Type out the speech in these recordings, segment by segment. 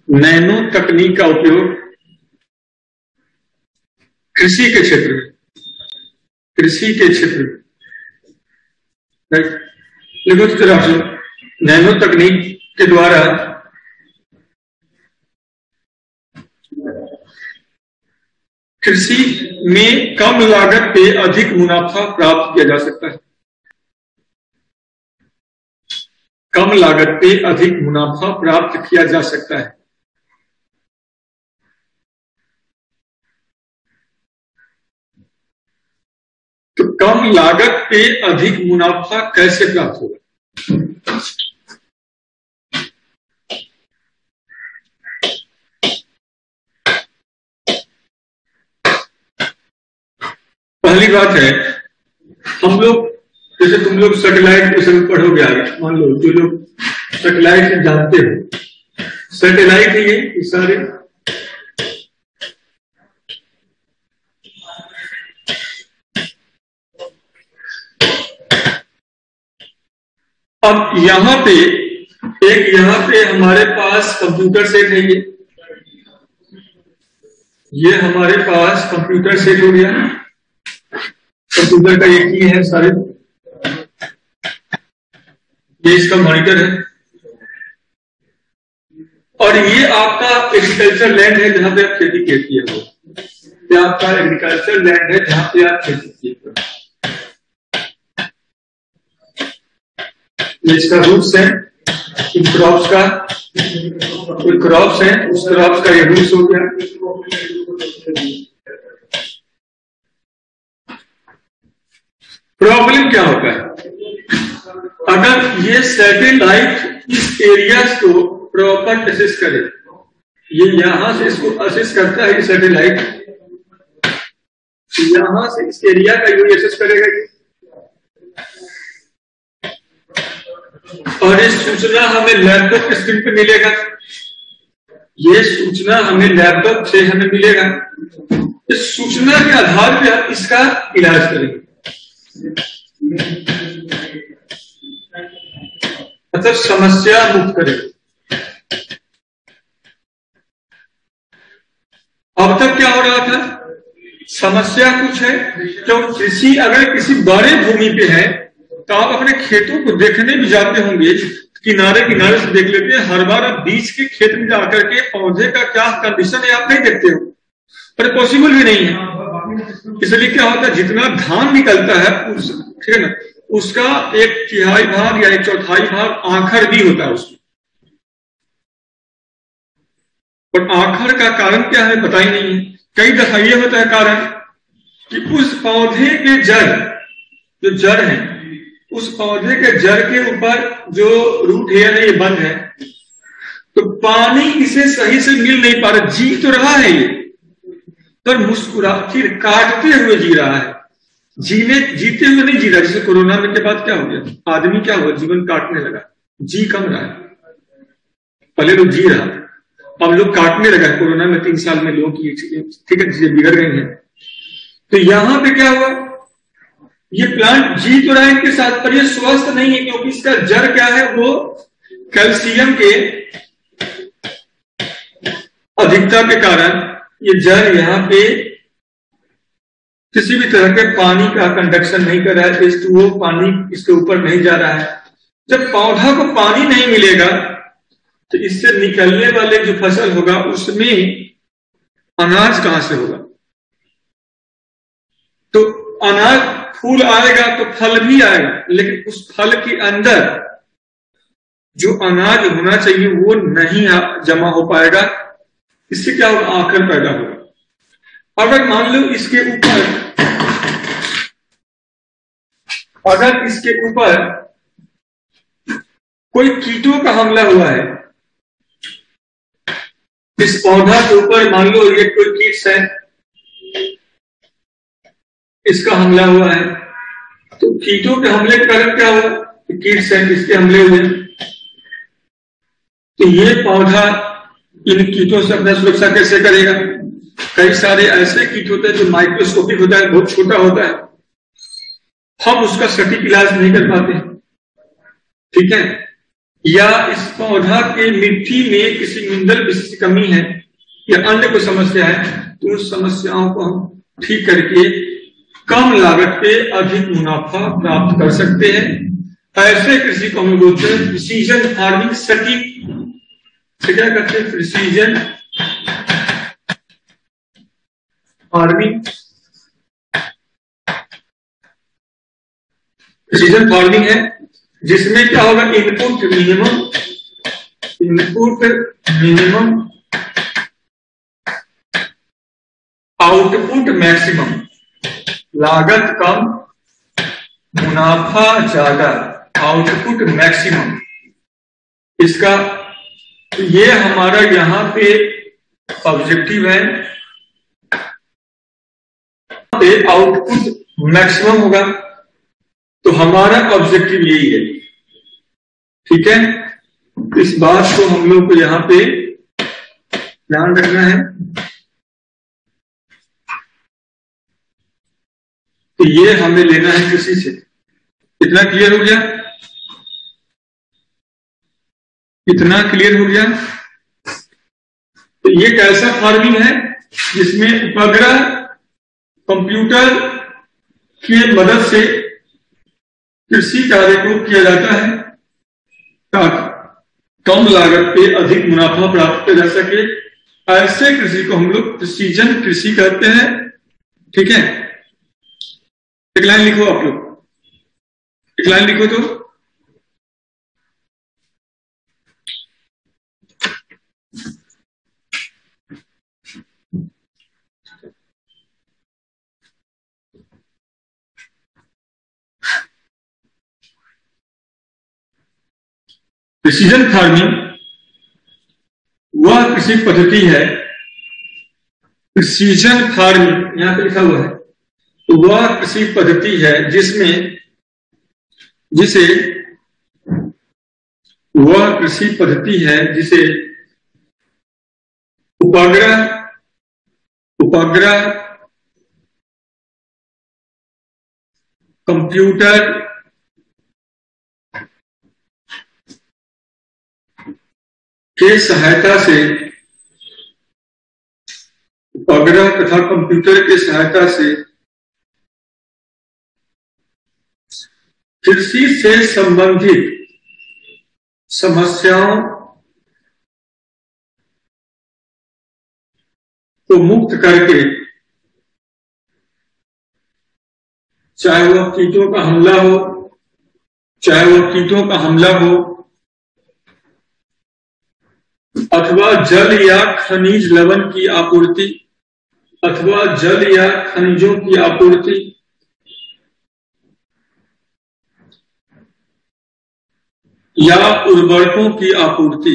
Nano तकनीक का उपयोग कृषि के क्षेत्र में, देखो तो जरा नैनो तकनीक के द्वारा कृषि में कम लागत पे अधिक मुनाफा प्राप्त किया जा सकता है। कम लागत पे अधिक मुनाफा प्राप्त किया जा सकता है। तो कम लागत पे अधिक मुनाफा कैसे प्राप्त होगा? पहली बात है, हम लोग जैसे तुम लोग सैटेलाइट के सब पढ़ोगे आगे, मान लो जो लोग सैटेलाइट जानते हो, सैटेलाइट है ये सारे। अब यहां पे हमारे पास कंप्यूटर सेट है, ये हमारे पास कंप्यूटर सेट हो गया। कंप्यूटर का एक ही है सारे, ये इसका मॉनिटर है, और ये आपका एग्रीकल्चर लैंड है जहां पे आप खेती किए हो। ये आपका एग्रीकल्चर लैंड है जहां पे आप खेती किए हो। ये इसका रूट्स है, इन क्रॉप्स का, कोई क्रॉप्स है, उस क्रॉप्स का ये रूट्स हो गया। प्रॉब्लम क्या होता है, अगर ये सैटेलाइट इस एरियाज को प्रॉपर असेस करे, ये यहां से इसको असेस करता है सैटेलाइट, यहां से इस एरिया का ये असेस करेगा, और ये सूचना हमें लैपटॉप के स्क्रीन पे मिलेगा। ये सूचना हमें लैपटॉप से हमें मिलेगा। इस सूचना के आधार पर हम इसका इलाज करेंगे, मतलब समस्या मुक्त करेंगे। अब तक क्या हो रहा था, समस्या कुछ है, तो कृषि अगर किसी बड़े भूमि पे है तो आप अपने खेतों को देखने भी जाते होंगे, किनारे किनारे से देख लेते हैं। हर बार आप बीच के खेत में जाकर के पौधे का क्या कंडीशन है आप नहीं देखते हो, पर पॉसिबल भी नहीं है। इसलिए क्या होता है, जितना धान निकलता है ठीक है ना, उसका 1/3 भाग या 1/4 भाग आखर भी होता है उसमें। और आखर का कारण क्या है पता ही नहीं है। कई दफा ये होता है कारण कि उस पौधे के जो जड़ है, उस पौधे के जड़ के ऊपर जो रूट हेयर है ये बंद है, तो पानी इसे सही से मिल नहीं पा रहा। जी तो रहा है ये, पर मुस्कुरा फिर काटते हुए जी रहा है, जीते हुए नहीं जी रहा। जैसे कोरोना में के बाद क्या हो गया, आदमी क्या हुआ, जीवन काटने लगा, जी कम रहा है। पहले लोग जी रहा, अब लोग काटने लगा। कोरोना में 3 साल में लोगों की ठीक है चीजें बिगड़ गई हैं। तो यहां पे क्या हुआ, ये प्लांट जी तो रहा है के साथ, पर ये स्वस्थ नहीं है, क्योंकि इसका जड़ क्या है, वो कैल्शियम के अधिकता के कारण ये जड़ यहाँ पे किसी भी तरह के पानी का कंडक्शन नहीं कर रहा है, H2O पानी इसके ऊपर नहीं जा रहा है। जब पौधा को पानी नहीं मिलेगा तो इससे निकलने वाले जो फसल होगा उसमें अनाज कहां से होगा। तो अनाज, फूल आएगा तो फल भी आएगा, लेकिन उस फल के अंदर जो अनाज होना चाहिए वो नहीं जमा हो पाएगा। इससे क्या होगा, आखर पैदा होगा। अगर मान लो इसके ऊपर कोई कीटों का हमला हुआ है, इस पौधा के ऊपर मान लो ये कोई कीट्स है, इसका हमला हुआ है, तो कीटों के हमले के कारण क्या हुआ, कीट्स है इसके हमले हुए, तो ये पौधा इन कीटों से अपना सुरक्षा कैसे करेगा। कई सारे ऐसे कीट होते हैं जो माइक्रोस्कोपिक होता है, बहुत छोटा होता है, हम उसका सटीक इलाज नहीं कर पाते। ठीक है, या इस पौधा के मिट्टी में किसी मिनरल विशिष्ट कमी है या अन्य कोई समस्या है, तो उन समस्याओं को हम ठीक करके कम लागत पे अधिक मुनाफा प्राप्त कर सकते हैं। ऐसे कृषि को हम बोलते हैं प्रिसीजन फार्मिंग। सटीक से क्या करते हैं? Precision farming. प्रिसीजन फार्मिंग है जिसमें क्या होगा? Input minimum output maximum. लागत कम मुनाफा ज्यादा, आउटपुट मैक्सिमम। इसका ये हमारा यहां पे ऑब्जेक्टिव है, पे आउटपुट मैक्सिमम होगा, तो हमारा ऑब्जेक्टिव यही है। ठीक है, इस बात को हम लोग को यहां पे ध्यान रखना है। तो ये हमें लेना है कृषि से। इतना क्लियर हो गया? इतना क्लियर हो गया? तो ये कैसा फार्मिंग है जिसमें उपग्रह कंप्यूटर की मदद से कृषि कार्य को किया जाता है ताकि कम लागत पे अधिक मुनाफा प्राप्त किया जा सके। ऐसे कृषि को हम लोग प्रिसीजन कृषि कहते हैं। ठीक है, एक लाइन लिखो आप लोग, एक लाइन लिखो तो। प्रिसीजन फार्मिंग वह कृषि पद्धति है, प्रिसीजन फार्मिंग यहां पे लिखा हुआ है, वह कृषि पद्धति है वह कृषि पद्धति है जिसे उपग्रह कंप्यूटर के सहायता से, उपग्रह तथा कंप्यूटर के सहायता से कृषि से संबंधित समस्याओं को मुक्त करके, चाहे वह कीटों का हमला हो अथवा जल या खनिज लवण की आपूर्ति, अथवा जल या खनिजों की आपूर्ति, या उर्वरकों की आपूर्ति,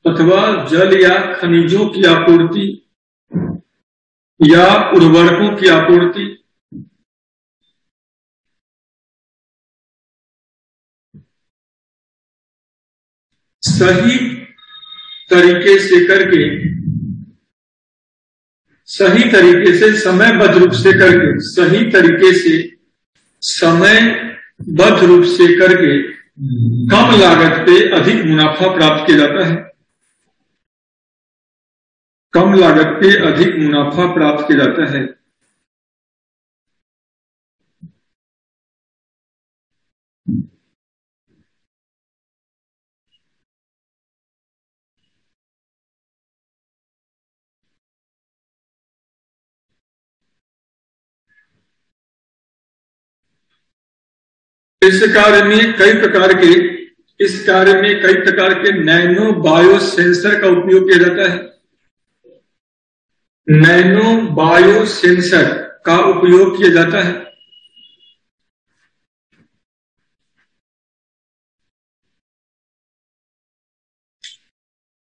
अथवा जल या खनिजों की आपूर्ति या उर्वरकों की आपूर्ति, सही तरीके से करके, सही तरीके से समयबद्ध रूप से करके, सही तरीके से समयबद्ध रूप से करके कम लागत पे अधिक मुनाफा प्राप्त किया जाता है। कम लागत पे अधिक मुनाफा प्राप्त किया जाता है। इस कार्य में कई प्रकार के नैनो बायो सेंसर का उपयोग किया जाता है। नैनो बायो सेंसर का उपयोग किया जाता है।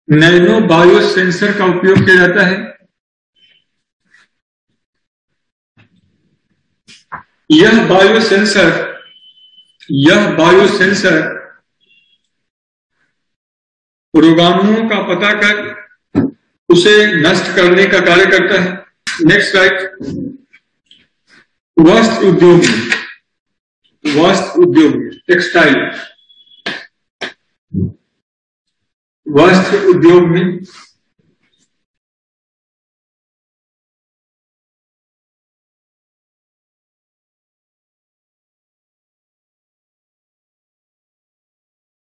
नैनो बायो सेंसर का उपयोग किया जाता है। यह बायो सेंसर रोगाणुओं का पता कर उसे नष्ट करने का कार्य करता है। Next slide. वस्त्र उद्योग में टेक्सटाइल वस्त्र उद्योग में